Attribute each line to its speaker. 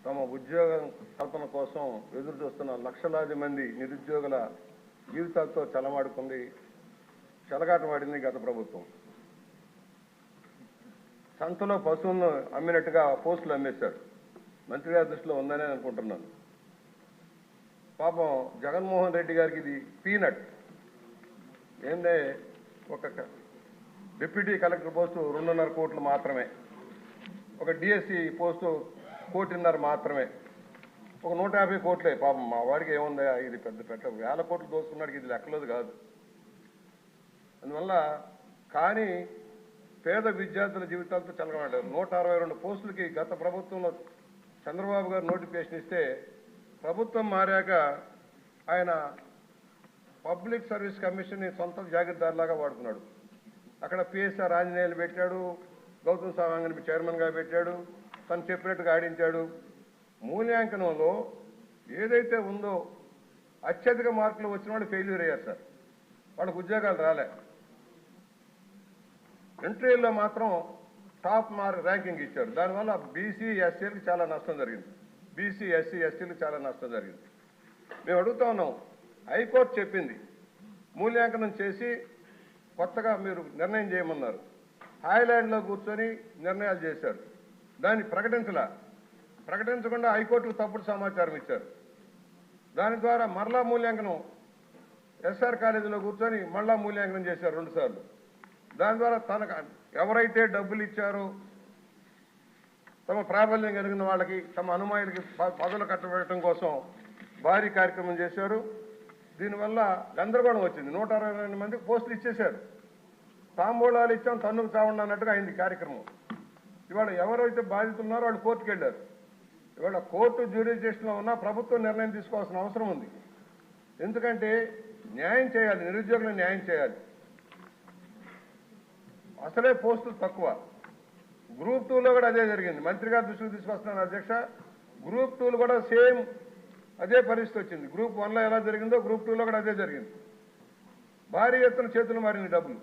Speaker 1: తమ ఉద్యోగ కల్పన కోసం ఎదురు చూస్తున్న లక్షలాది మంది నిరుద్యోగుల జీవితాలతో చెలమాడుకుంది, చెలగాటమాడింది గత ప్రభుత్వం. సంతలో పశువులను అమ్మినట్టుగా పోస్టులు అమ్మేశారు. మంత్రి గారి దృష్టిలో ఉందనే అనుకుంటున్నాను. పాపం జగన్మోహన్ రెడ్డి గారికి ఇది పీనట్. ఏందే, ఒక డిప్యూటీ కలెక్టర్ పోస్టు 2.5 కోట్లు మాత్రమే, ఒక డిఎస్సి పోస్టు 1.5 కోట్లు మాత్రమే, ఒక 150 కోట్లే. పాపం మా వాడికి ఏముందా, ఇది పెద్ద పెట్ట 1000 కోట్లు దోసుకున్నాడికి ఇది లెక్కలేదు కాదు. అందువల్ల కానీ పేద విద్యార్థుల జీవితాలతో చెలగమాడారు. 162 పోస్టులకి గత ప్రభుత్వంలో చంద్రబాబు గారు నోటిఫికేషన్ ఇస్తే ప్రభుత్వం మారాక ఆయన పబ్లిక్ సర్వీస్ కమిషన్ని సొంత జాగీర్దారులాగా వాడుకున్నాడు. అక్కడ పిఎస్ఆర్ ఆంజనేయులు పెట్టాడు, గౌతమ్ సవాంగ్ని చైర్మన్గా పెట్టాడు, తను చెప్పినట్టుగా ఆడించాడు. మూల్యాంకనంలో ఏదైతే ఉందో అత్యధిక మార్కులు వచ్చిన వాళ్ళు ఫెయిల్యూర్ అయ్యారు సార్. వాళ్ళకు ఉద్యోగాలు రాలే. ఇంటర్వ్యూలో మాత్రం టాప్ ర్యాంకింగ్ ఇచ్చారు. దానివల్ల బీసీ ఎస్సీలకు చాలా నష్టం జరిగింది. బీసీ ఎస్సీ ఎస్టీలకు చాలా నష్టం జరిగింది. మేము అడుగుతా ఉన్నాం, హైకోర్టు చెప్పింది మూల్యాంకనం చేసి కొత్తగా మీరు నిర్ణయం చేయమన్నారు. హాయ్లాండ్లో కూర్చొని నిర్ణయాలు చేశారు. దాన్ని ప్రకటించకుండా హైకోర్టుకు తప్పుడు సమాచారం ఇచ్చారు. దాని ద్వారా మరలా మూల్యాంకనం ఎస్ఆర్ కాలేజీలో కూర్చొని మళ్ళా మూల్యాంకనం చేశారు 2 సార్లు. దాని ద్వారా తనకు ఎవరైతే డబ్బులు ఇచ్చారో తమ ప్రాబల్యం కలిగిన వాళ్ళకి, తమ అనుమాయులకి పదవులు కట్టబెట్టడం కోసం భారీ కార్యక్రమం చేశారు. దీనివల్ల గందరగోళం వచ్చింది. 162 మందికి పోస్టులు ఇచ్చేశారు. తాంబూలాలు ఇచ్చాం, తన్నుకు చావండి అన్నట్టుగా అయింది కార్యక్రమం. ఇవాళ ఎవరైతే బాధితులు ఉన్నారో వాళ్ళు కోర్టుకు వెళ్ళారు. ఇవాళ కోర్టు జ్యూరిడిక్షన్లో ఉన్నా ప్రభుత్వం నిర్ణయం తీసుకోవాల్సిన అవసరం ఉంది. ఎందుకంటే న్యాయం చేయాలి, నిరుద్యోగులకు న్యాయం చేయాలి. అసలే పోస్టులు తక్కువ. గ్రూప్ 2లో కూడా అదే జరిగింది. మంత్రి గారి దృష్టికి తీసుకొస్తున్నాను అధ్యక్ష. గ్రూప్ 2లో కూడా సేమ్ అదే పరిస్థితి వచ్చింది. గ్రూప్ 1లో ఎలా జరిగిందో గ్రూప్ 2లో కూడా అదే జరిగింది. భారీ ఎత్తున చేతులు మారింది డబ్బులు.